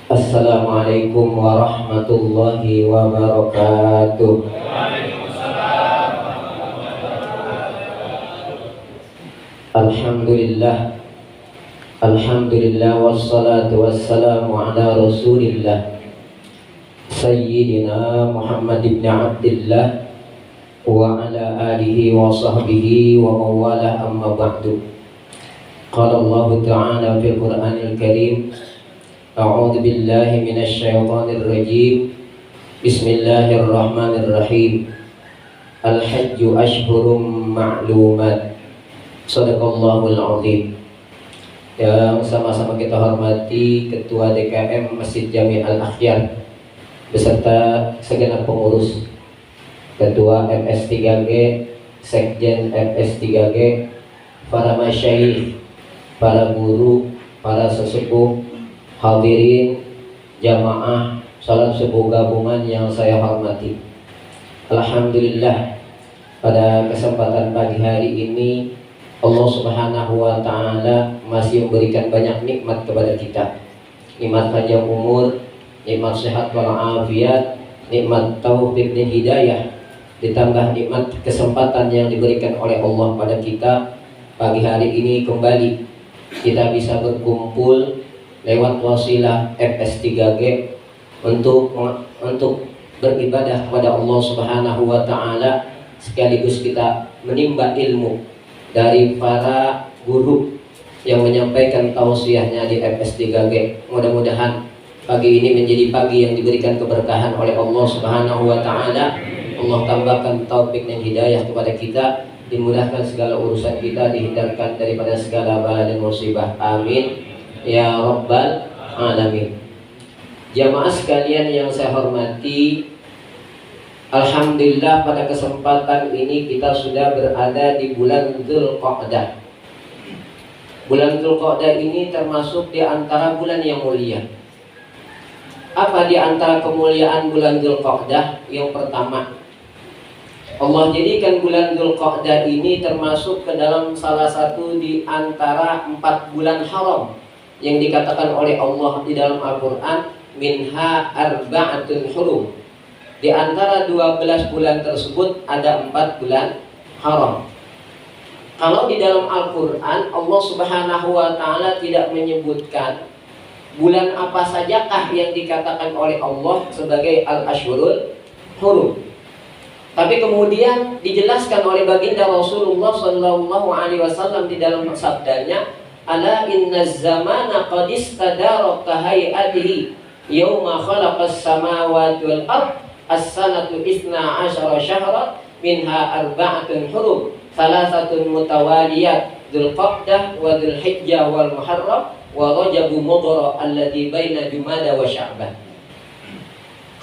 Assalamualaikum warahmatullahi wabarakatuh. Alhamdulillah, Alhamdulillah wassalatu wassalamu ala Rasulillah Sayyidina Muhammad ibn Abdillah wa ala alihi wa sahbihi wa mawalah, amma ba'du. Qala Allah Ta'ala fil Qur'anil Karim, A'udzu billahi minasy syaithanir rajim. Bismillahirrahmanirrahim. Al-hajju ashhurum ma'lumat. Shadaqallahul azim. Yang sama-sama kita hormati Ketua DKM Masjid Jami Al-Akhyar beserta segenap pengurus, Ketua FS3G, Sekjen FS3G, para masyayikh, para guru, para sesepuh, hadirin jamaah salat subuh gabungan yang saya hormati. Alhamdulillah, pada kesempatan pagi hari ini Allah Subhanahu wa Ta'ala masih memberikan banyak nikmat kepada kita. Nikmat panjang umur, nikmat sehat walafiat, nikmat taufik dan hidayah, ditambah nikmat kesempatan yang diberikan oleh Allah pada kita. Pagi hari ini kembali kita bisa berkumpul lewat wasilah FS3G untuk beribadah kepada Allah Subhanahu wa Ta'ala, sekaligus kita menimba ilmu dari para guru yang menyampaikan tausiahnya di FS3G. Mudah-mudahan pagi ini menjadi pagi yang diberikan keberkahan oleh Allah Subhanahu wa Ta'ala. Allah tambahkan taufik dan hidayah kepada kita, dimudahkan segala urusan kita, dihindarkan daripada segala bala dan musibah. Amin ya rabbal alamin. Jamaah sekalian yang saya hormati, alhamdulillah pada kesempatan ini kita sudah berada di bulan Dzulqa'dah. Bulan Dzulqa'dah ini termasuk di antara bulan yang mulia. Apa di antara kemuliaan bulan Dzulqa'dah? Yang pertama, Allah jadikan bulan Dzulqa'dah ini termasuk ke dalam salah satu di antara 4 bulan haram yang dikatakan oleh Allah di dalam Al-Quran, minha arba'atun hurum. Di antara 12 bulan tersebut ada 4 bulan haram. Kalau di dalam Al-Quran Allah Subhanahu wa Ta'ala tidak menyebutkan bulan apa sajakah yang dikatakan oleh Allah sebagai al-ashhurul hurum, tapi kemudian dijelaskan oleh baginda Rasulullah SAW di dalam sabdanya, ala inna zamana qad istadara kahayatihi yawma khalaqas samawati wal ard as-sanatu isna asyara syahra minha arba'atun hurum salasatun mutawaliyat Dzulqa'dah wa Dzulhijjah wal Muharram wa Rajabu Mudhar alladhi baina Jumada wa Sya'ban.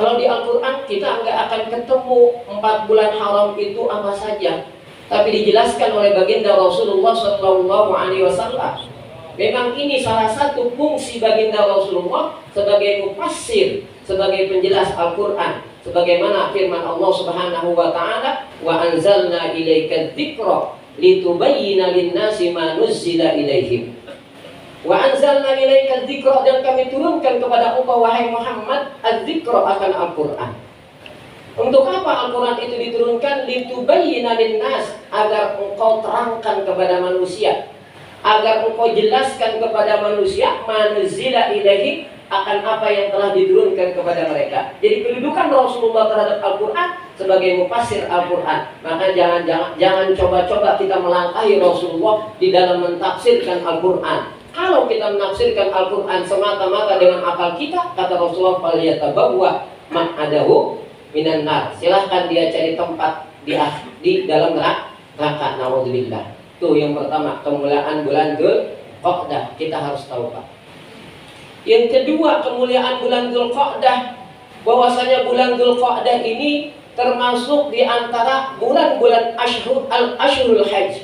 Kalau di Al-Quran kita nggak akan ketemu 4 bulan haram itu apa saja, tapi dijelaskan oleh baginda Rasulullah SAW. Memang ini salah satu fungsi baginda Rasulullah sebagai mufassir, sebagai penjelas Al-Quran, sebagaimana firman Allah Subhanahu wa Ta'ala, wa anzalna ilaika dzikra litubayyina lin-nasi ma nuzzila ilaihim. Wa anzalna ilaika dzikra, dan kami turunkan kepada engkau wahai Muhammad az-dzikra akan Al-Quran. Untuk apa Al-Quran itu diturunkan? Litubayyina lin-nas, agar engkau terangkan kepada manusia, agar engkau jelaskan kepada manusia manuzzila ilaihim, akan apa yang telah diturunkan kepada mereka. Jadi kedudukan Rasulullah terhadap Al-Quran sebagai mufassir Al-Quran. Maka jangan coba-coba kita melangkahi Rasulullah di dalam mentafsirkan Al-Quran. Kalau kita menafsirkan Al-Quran semata-mata dengan akal kita, kata Rasulullah, falyatabawwa maq'adahu minan nar, silahkan dia cari tempat di dalam neraka. Naudzubillah. Itu yang pertama, kemuliaan bulan Dzulqa'dah, kita harus tahu, Pak. Yang kedua, kemuliaan bulan Dzulqa'dah, bahwasanya bulan Dzulqa'dah ini termasuk di antara bulan-bulan al-ashhurul hajj,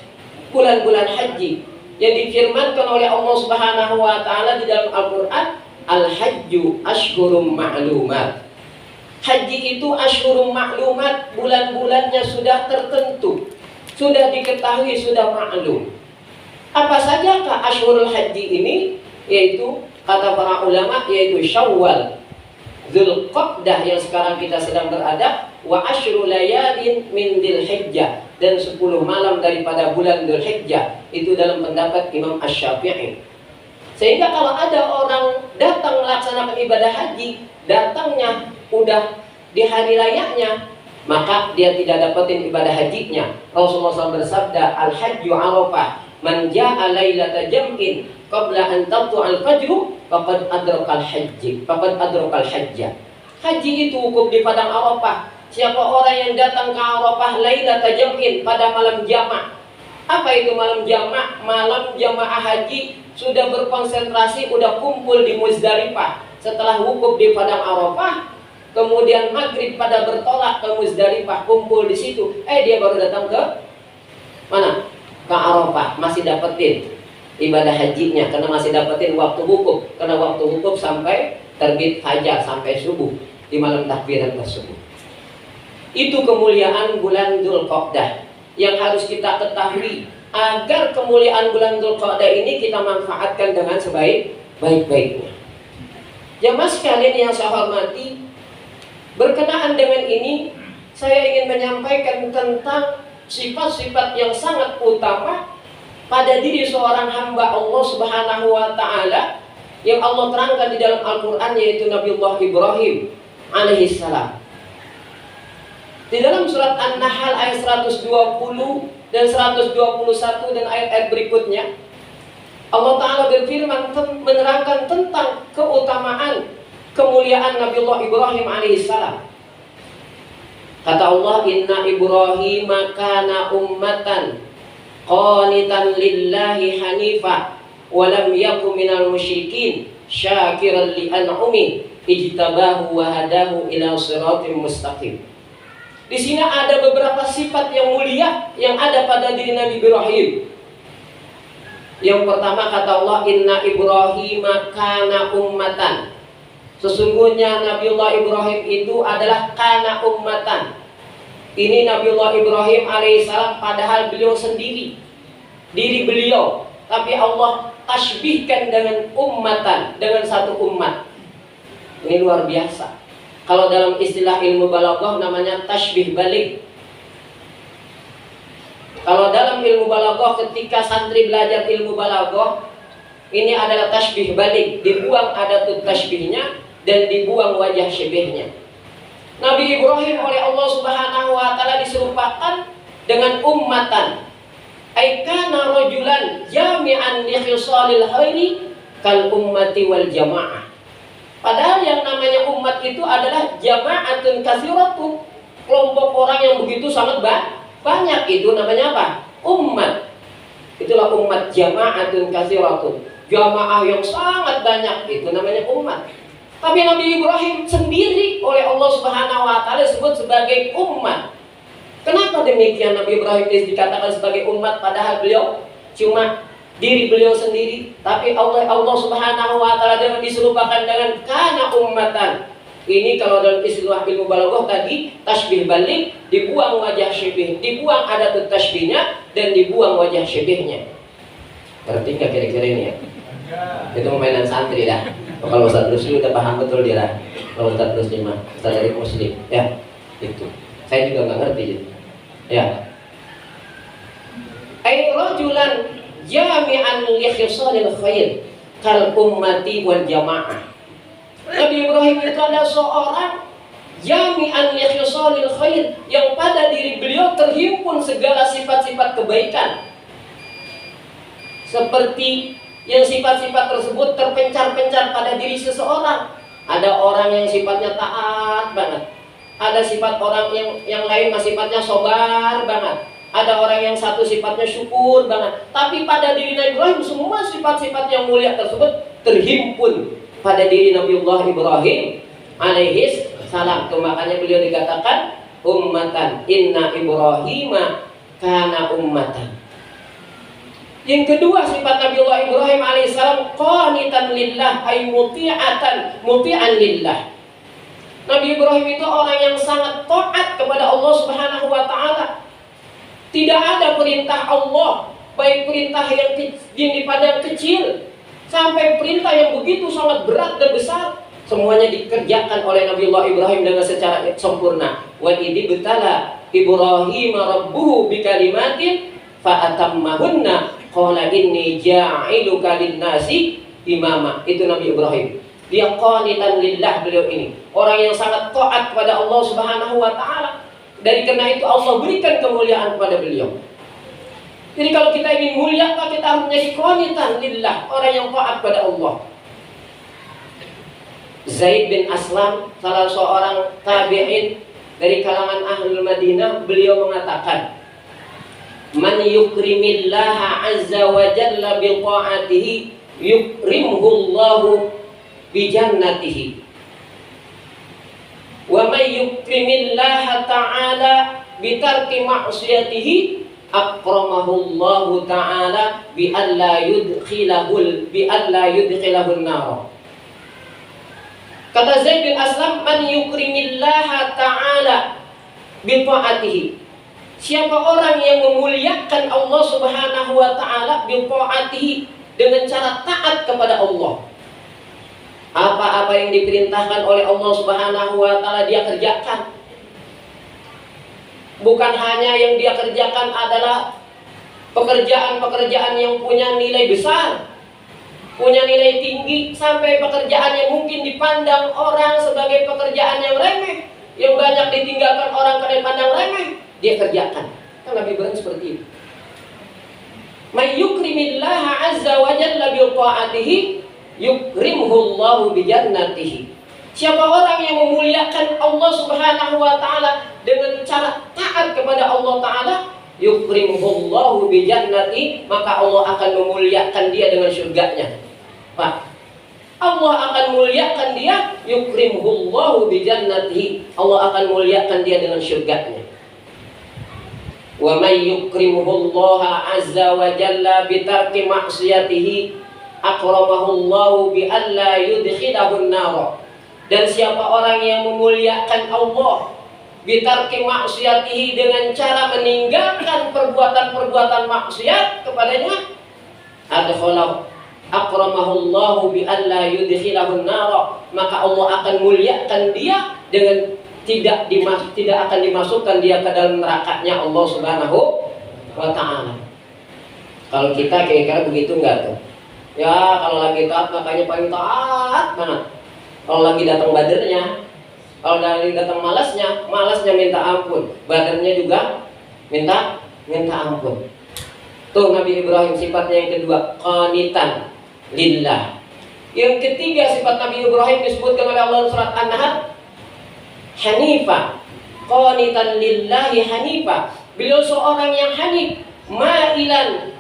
bulan-bulan haji, yang difirmankan oleh Allah Subhanahu wa Ta'ala di dalam Al-Quran, al-hajju ashhurum ma'lumat. Haji itu ashhurum ma'lumat, bulan-bulannya sudah tertentu, sudah diketahui, sudah maklum. Apa sajakah ashhurul haji ini? Yaitu kata para ulama, yaitu Syawal, Dzulqa'dah yang sekarang kita sedang berada, wa asyru layalin min Dzulhijjah, dan 10 malam daripada bulan Dzulhijjah. Itu dalam pendapat Imam Asy-Syafi'i. Sehingga kalau ada orang datang melaksanakan ibadah haji, datangnya udah di hari rayanya, maka dia tidak dapetin ibadah hajinya. Rasulullah SAW bersabda, al-hajju arafah, man ja'a lailata jam'in qabla an tatlu'al fajru faqad adrakal hajj, faqad adrakal hajja. Haji itu wukuf di padang Arafah. Siapa orang yang datang ke Arafah lailata jam'in, pada malam jamak. Apa itu malam jamak? Malam jamaah haji sudah berkonsentrasi, udah kumpul di Muzdalifah. Setelah wukuf di padang Arafah, kemudian maghrib pada bertolak ke Muzdalifah, kumpul di situ. Dia baru datang ke mana? Ke Arafah, masih dapetin ibadah hajinya, karena masih dapetin waktu wukuf. Karena waktu wukuf sampai terbit fajar, sampai subuh di malam takbiran tersebut. Itu kemuliaan bulan Dzulqa'dah yang harus kita ketahui, agar kemuliaan bulan Dzulqa'dah ini kita manfaatkan dengan sebaik-baiknya. Jamaah sekalian yang saya hormati, berkenaan dengan ini saya ingin menyampaikan tentang sifat-sifat yang sangat utama pada diri seorang hamba Allah Subhanahu wa Ta'ala yang Allah terangkan di dalam Al-Quran, yaitu Nabiullah Ibrahim alaihissalam. Di dalam surat An-Nahl ayat 120 dan 121 dan ayat-ayat berikutnya, Allah Ta'ala berfirman menerangkan tentang keutamaan kemuliaan Nabiullah Ibrahim alaihissalam. Kata Allah, inna Ibrahim kana ummatan qanitan lillahi hanifa wa lam yakun minal musyrikin syakiran li an'umi ijtabahu wa hadahu ila siratim mustaqim. Di sini ada beberapa sifat yang mulia yang ada pada diri Nabi Ibrahim. Yang pertama kata Allah, inna Ibrahim kana ummatan. Sesungguhnya Nabiullah Ibrahim itu adalah kana ummatan. Ini Nabiullah Ibrahim alaihissalam, padahal beliau sendiri, diri beliau, tapi Allah tasbihkan dengan ummatan, dengan satu umat. Ini luar biasa. Kalau dalam istilah ilmu balaghah namanya tasbih balik. Kalau dalam ilmu balaghah, ketika santri belajar ilmu balaghah, ini adalah tasbih balik, dibuang adatut tasbihnya dan dibuang wajah syibihnya. Nabi Ibrahim oleh Allah Subhanahu wa Ta'ala diserupakan dengan ummatan. Aikana rajulan jami'an li khisalil khairi kal ummati wal jamaah. Padahal yang namanya umat itu adalah jama'atun katsiratun, kelompok orang yang begitu sangat banyak. Itu namanya apa? Umat. Itulah umat, jama'atun katsiratun, jamaah yang sangat banyak, itu namanya umat. Tapi Nabi Ibrahim sendiri oleh Allah Subhanahu wa Ta'ala disebut sebagai umat. Kenapa demikian Nabi Ibrahim dikatakan sebagai umat, padahal beliau cuma diri beliau sendiri? Tapi Allah Subhanahu wa Ta'ala dengan diserupakan dengan kana ummatan. Ini kalau dalam istilah ilmu balaghah tadi tasbih balik, dibuang wajah syibih, dibuang adatut tasbihnya dan dibuang wajah syibihnya. Ngerti nggak kira-kira ini ya? Itu mainan santri dah. Kalau Ustaz Rusli udah paham betul dia lah. Kalau Ustaz Rusli mah Ustaz dari Muslim, ya itu. Saya juga nggak ngerti gitu. Ya. Ay rajulan jami'an li khisalil khair kal ummati wal jamaah. Nabi Ibrahim itu adalah seorang jami'an li khisalil khair, yang pada diri beliau terhimpun segala sifat-sifat kebaikan. Seperti yang sifat-sifat tersebut terpencar-pencar pada diri seseorang. Ada orang yang sifatnya taat banget. Ada sifat orang yang lain sifatnya sabar banget. Ada orang yang satu sifatnya syukur banget. Tapi pada diri Nabi Ibrahim semua sifat-sifat yang mulia tersebut terhimpun pada diri Nabiullah Ibrahim alaihis salam. Makanya beliau dikatakan ummatan, inna Ibrahima kana ummatan. Yang kedua sifat Nabiullah Ibrahim alaihissalam, qanitan lillah, ay muti'an lillah. Nabi Ibrahim itu orang yang sangat taat kepada Allah Subhanahu wa Ta'ala. Tidak ada perintah Allah, baik perintah yang daripada yang kecil Sampai perintah yang begitu sangat berat dan besar semuanya dikerjakan oleh Nabiullah Ibrahim dengan secara sempurna. Wa idh ibtala Ibrahim rabbuhu bikalimatin fa atammahunna qala inni ja'iluka lin-nasi imama. Itu Nabi Ibrahim. Dia qanitan lillah, beliau ini orang yang sangat taat kepada Allah Subhanahu wa taala. Dari karena itu Allah berikan kemuliaan kepada beliau. Jadi kalau kita ingin mulia, maka kita harus menjadi qanitan lillah, orang yang taat pada Allah. Zaid bin Aslam, salah seorang tabi'in dari kalangan Ahlul Madinah, beliau mengatakan, "Man yukrimillaha azza wa jalla bi ta'atihi yukrimhu Allahu bi jannatihi. Wa may yukrimillaha ta'ala bi tarki ma'siyatihi akramahullahu ta'ala bi alla yudkhilahul nar." Kata Zaid bin Aslam, man yukrimillaha ta'ala bi ta'atihi. Siapa orang yang memuliakan Allah Subhanahu wa taala bi ta'atihi, dengan cara taat kepada Allah. Apa-apa yang diperintahkan oleh Allah Subhanahu wa taala dia kerjakan. Bukan hanya yang dia kerjakan adalah pekerjaan-pekerjaan yang punya nilai besar, punya nilai tinggi, sampai pekerjaan yang mungkin dipandang orang sebagai pekerjaan yang remeh, yang banyak ditinggalkan orang karena dipandang remeh, dia kerjakan. Kan Nabi Ibrahim seperti itu. May yukrimillaha azza wa jalla bi ta'atihi yukrimhu Allahu bi jannatihi. Siapa orang yang memuliakan Allah Subhanahu wa taala dengan cara taat kepada Allah taala, yukrimhullahu bi jannati, maka Allah akan memuliakan dia dengan surganya. Pak, Allah akan muliakan dia, yukrimhullahu bi jannati, Allah akan muliakan dia dengan surganya. Wa may yukrimhullaha azza wa jalla bi tarki ma'siyatihi akramahullahu bi alla yudkhilahun nar. Dan siapa orang yang memuliakan Allah bitarki maksiatihi, dengan cara meninggalkan perbuatan-perbuatan maksiat kepadanya, adkhalahu akramahullahu bi alla yudkhilahun nar, maka Allah akan muliakan dia dengan tidak akan dimasukkan dia ke dalam nerakanya Allah Subhanahu wa taala. Kalau kita kira-kira begitu enggak tuh? Ya, kalau lagi taat makanya paling taat banget. Kalau lagi datang badernya, kalau lagi datang malasnya minta ampun, badernya juga minta ampun. Tuh Nabi Ibrahim sifatnya yang kedua, qanitan lillah. Yang ketiga sifat Nabi Ibrahim disebutkan oleh Allah surat An-Nahl, hanifa, qanitan lillahi hanifa. Beliau seorang yang hanif, ma'ilan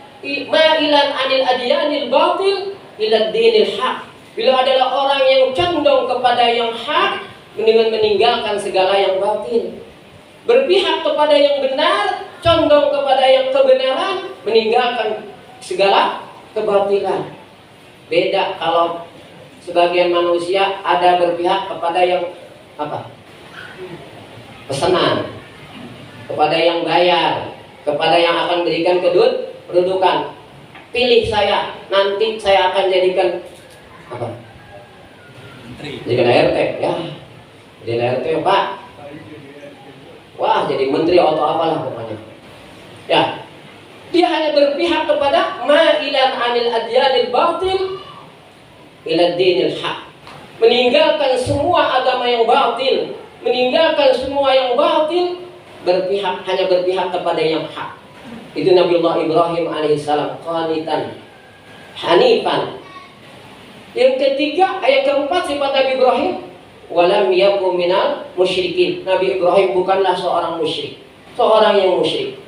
anil adyanil batil ila dinil haq. Beliau adalah orang yang condong kepada yang hak dengan meninggalkan segala yang batil. Berpihak kepada yang benar, condong kepada yang kebenaran, meninggalkan segala kebatilan. Beda kalau sebagian manusia ada berpihak kepada yang apa? Pesanan, kepada yang bayar, kepada yang akan berikan kedudukan. Pilih saya, nanti saya akan jadikan apa? Jadi ART ya. Jadi ART Pak. Wah, jadi menteri atau apalah pokoknya. Ya. Dia hanya berpihak kepada ma'ilan anil adyanil batil ila dinil haq. Meninggalkan semua agama yang batil, meninggalkan semua yang batil, hanya berpihak kepada yang hak. Itu Nabiullah Ibrahim alaihissalam, qanitan hanifan. Yang ketiga, ayat keempat sifat Nabi Ibrahim, walam yakum minal musyrikin. Nabi Ibrahim bukanlah seorang musyrik, seorang yang musyrik.